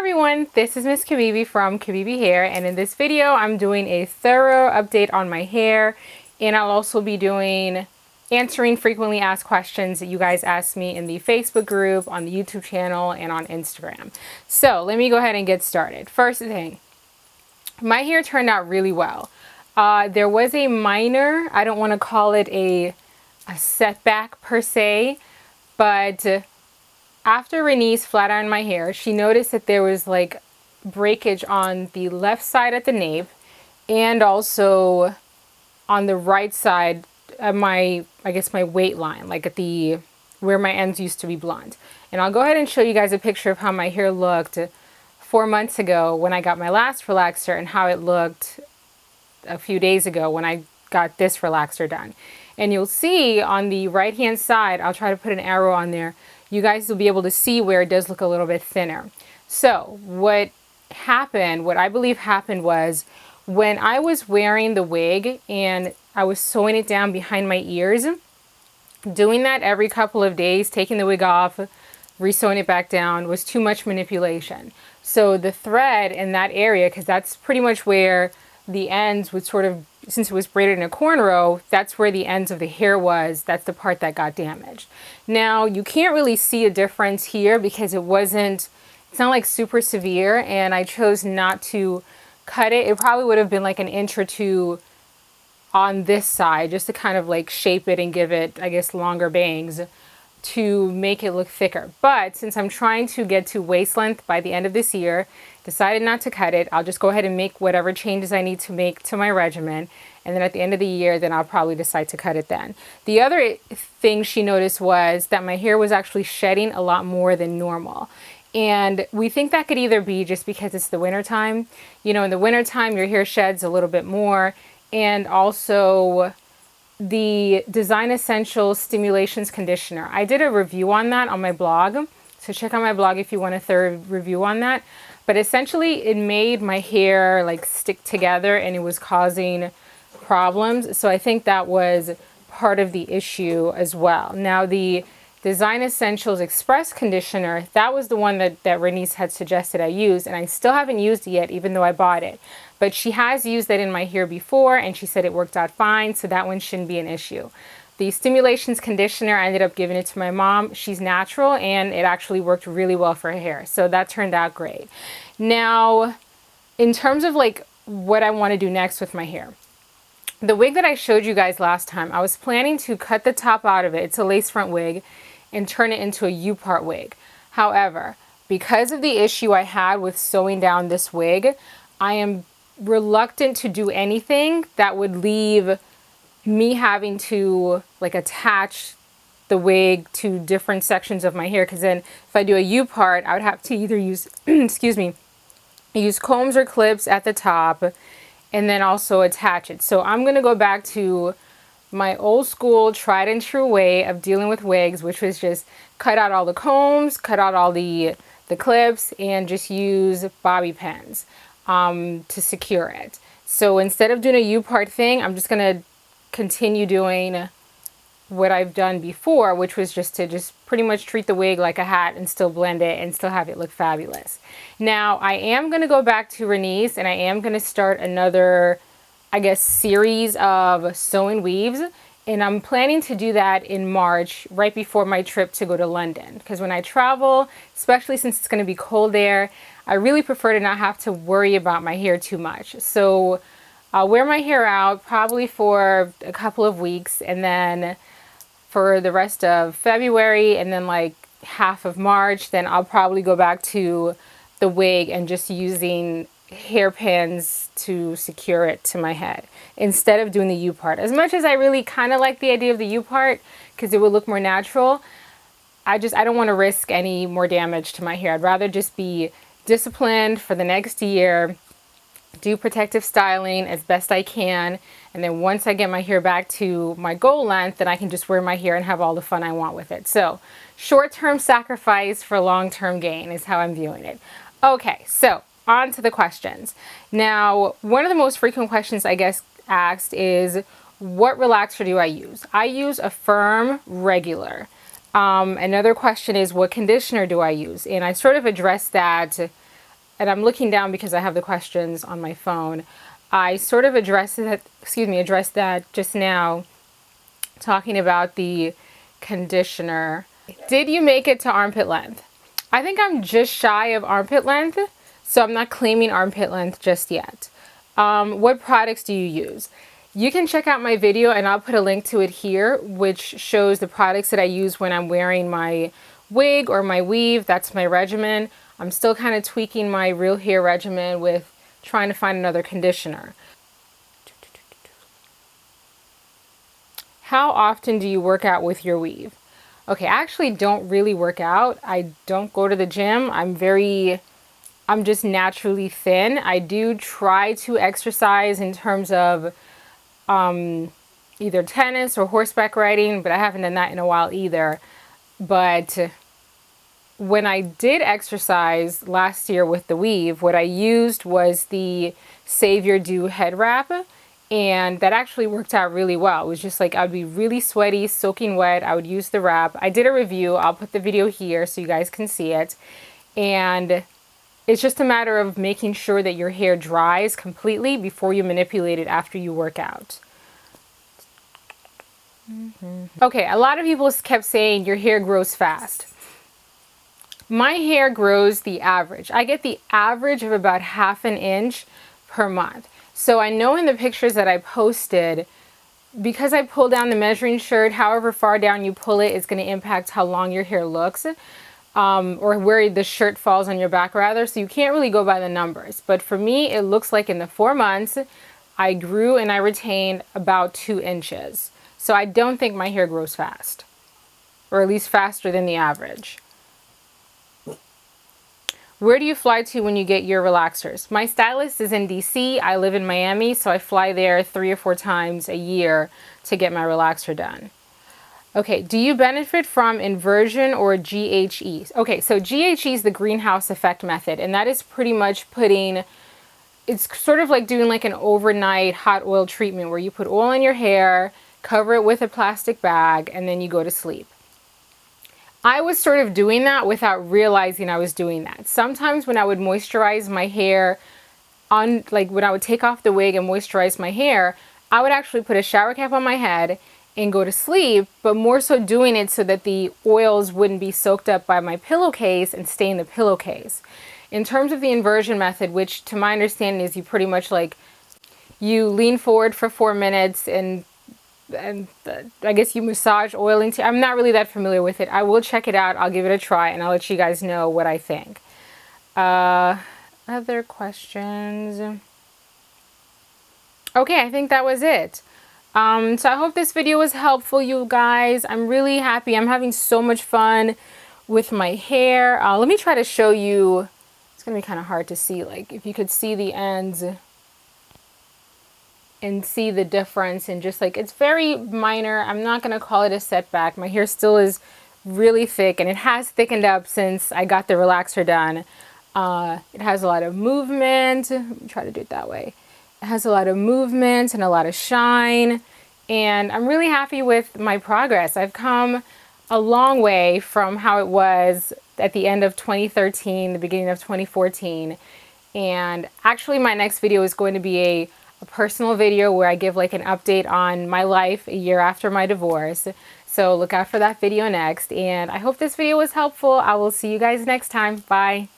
everyone, this is Miss Kabibi from Kabibi Hair, and in this video I'm doing a thorough update on my hair, and I'll also be answering frequently asked questions that you guys asked me in the Facebook group, on the YouTube channel, and on Instagram. So let me go ahead and get started. First thing, my hair turned out really well. There was a minor, I don't want to call it a setback per se, but after Renice flat ironed my hair, she noticed that there was like breakage on the left side at the nape and also on the right side of my weight line, like at the where my ends used to be blonde. And I'll go ahead and show you guys a picture of how my hair looked 4 months ago when I got my last relaxer and how it looked a few days ago when I got this relaxer done. And you'll see on the right hand side, I'll try to put an arrow on there, you guys will be able to see where it does look a little bit thinner. So what I believe happened was when I was wearing the wig and I was sewing it down behind my ears, doing that every couple of days, taking the wig off, re-sewing it back down, was too much manipulation. So the thread in that area, because that's pretty much where the ends would sort of, since it was braided in a cornrow, that's where the ends of the hair was. That's the part that got damaged. Now, you can't really see a difference here because it's not like super severe, and I chose not to cut it. It probably would have been like an inch or two on this side just to kind of like shape it and give it, I guess, longer bangs to make it look thicker. But since I'm trying to get to waist length by the end of this year, decided not to cut it. I'll just go ahead and make whatever changes I need to make to my regimen. And then at the end of the year, then I'll probably decide to cut it then. The other thing she noticed was that my hair was actually shedding a lot more than normal. And we think that could either be just because it's the winter time. You know, in the winter time, your hair sheds a little bit more. And also the Design Essentials Stimulations Conditioner. I did a review on that on my blog. So check out my blog if you want a thorough review on that. But essentially it made my hair like stick together and it was causing problems. So I think that was part of the issue as well. Now the Design Essentials Express Conditioner, that was the one that Renice had suggested I use, and I still haven't used it yet even though I bought it. But she has used that in my hair before and she said it worked out fine, so that one shouldn't be an issue. The Stimulations Conditioner, I ended up giving it to my mom. She's natural and it actually worked really well for her hair. So that turned out great. Now, in terms of like what I want to do next with my hair, the wig that I showed you guys last time, I was planning to cut the top out of it. It's a lace front wig and turn it into a U-part wig. However, because of the issue I had with sewing down this wig, I am reluctant to do anything that would leave me having to like attach the wig to different sections of my hair, because then if I do a U part, I would have to either use excuse me, use combs or clips at the top and then also attach it. So I'm going to go back to my old school tried and true way of dealing with wigs, which was just cut out all the combs, cut out all the clips, and just use bobby pins to secure it. So instead of doing a U-part thing, I'm just going to continue doing what I've done before, which was just to pretty much treat the wig like a hat and still blend it and still have it look fabulous. Now, I am going to go back to Renice and I am going to start another, I guess, series of sewing weaves. And I'm planning to do that in March, right before my trip to go to London. Because when I travel, especially since it's going to be cold there, I really prefer to not have to worry about my hair too much. So I'll wear my hair out probably for a couple of weeks, and then for the rest of February and then like half of March, then I'll probably go back to the wig and just using hairpins to secure it to my head instead of doing the U part. As much as I really kind of like the idea of the U part because it would look more natural, I don't want to risk any more damage to my hair. I'd rather just be disciplined for the next year, do protective styling as best I can, and then once I get my hair back to my goal length, then I can just wear my hair and have all the fun I want with it. So short-term sacrifice for long-term gain is how I'm viewing it. Okay, so on to the questions. Now, one of the most frequent questions I guess asked is, what relaxer do I use? I use a Firm Regular. Another question is, what conditioner do I use? And I sort of addressed that and I'm looking down because I have the questions on my phone. I sort of addressed that just now, talking about the conditioner. Did you make it to armpit length? I think I'm just shy of armpit length, so I'm not claiming armpit length just yet. What products do you use? You can check out my video, and I'll put a link to it here, which shows the products that I use when I'm wearing my wig or my weave. That's my regimen. I'm still kind of tweaking my real hair regimen with trying to find another conditioner. How often do you work out with your weave? Okay, I actually don't really work out. I don't go to the gym. I'm just naturally thin. I do try to exercise in terms of either tennis or horseback riding, but I haven't done that in a while either. But when I did exercise last year with the weave, what I used was the Save Your Dew head wrap, and that actually worked out really well. It was just like, I'd be really sweaty, soaking wet. I would use the wrap. I did a review. I'll put the video here so you guys can see it. And it's just a matter of making sure that your hair dries completely before you manipulate it after you work out. Okay, a lot of people kept saying your hair grows fast. My hair grows the average. I get the average of about 1/2 inch per month. So I know in the pictures that I posted, because I pull down the measuring shirt, however far down you pull it is going to impact how long your hair looks, or where the shirt falls on your back rather. So you can't really go by the numbers. But for me, it looks like in the 4 months, I grew and I retained about 2 inches. So I don't think my hair grows fast, or at least faster than the average. Where do you fly to when you get your relaxers? My stylist is in DC. I live in Miami, so I fly there 3 or 4 times a year to get my relaxer done. Okay, do you benefit from inversion or GHE? Okay, so GHE is the greenhouse effect method, and that is pretty much it's sort of like doing like an overnight hot oil treatment where you put oil in your hair, cover it with a plastic bag, and then you go to sleep. I was sort of doing that without realizing I was doing that. Sometimes when I would moisturize my hair, like when I would take off the wig and moisturize my hair, I would actually put a shower cap on my head and go to sleep, but more so doing it so that the oils wouldn't be soaked up by my pillowcase and stay in the pillowcase. In terms of the inversion method, which to my understanding is you pretty much like, you lean forward for 4 minutes and I guess you massage oil into. I'm not really that familiar with it. I will check it out. I'll give it a try and I'll let you guys know what I think. Other questions? Okay, I think that was it. So I hope this video was helpful, you guys. I'm really happy. I'm having so much fun with my hair. Let me try to show you. It's gonna be kind of hard to see, like if you could see the ends and see the difference, and just like, it's very minor. I'm not going to call it a setback. My hair still is really thick, and it has thickened up since I got the relaxer done. It has a lot of movement. Let me try to do it that way. It has a lot of movement and a lot of shine, and I'm really happy with my progress. I've come a long way from how it was at the end of 2013, the beginning of 2014. And actually my next video is going to be a personal video where I give like an update on my life a year after my divorce. So look out for that video next, and I hope this video was helpful. I will see you guys next time. Bye.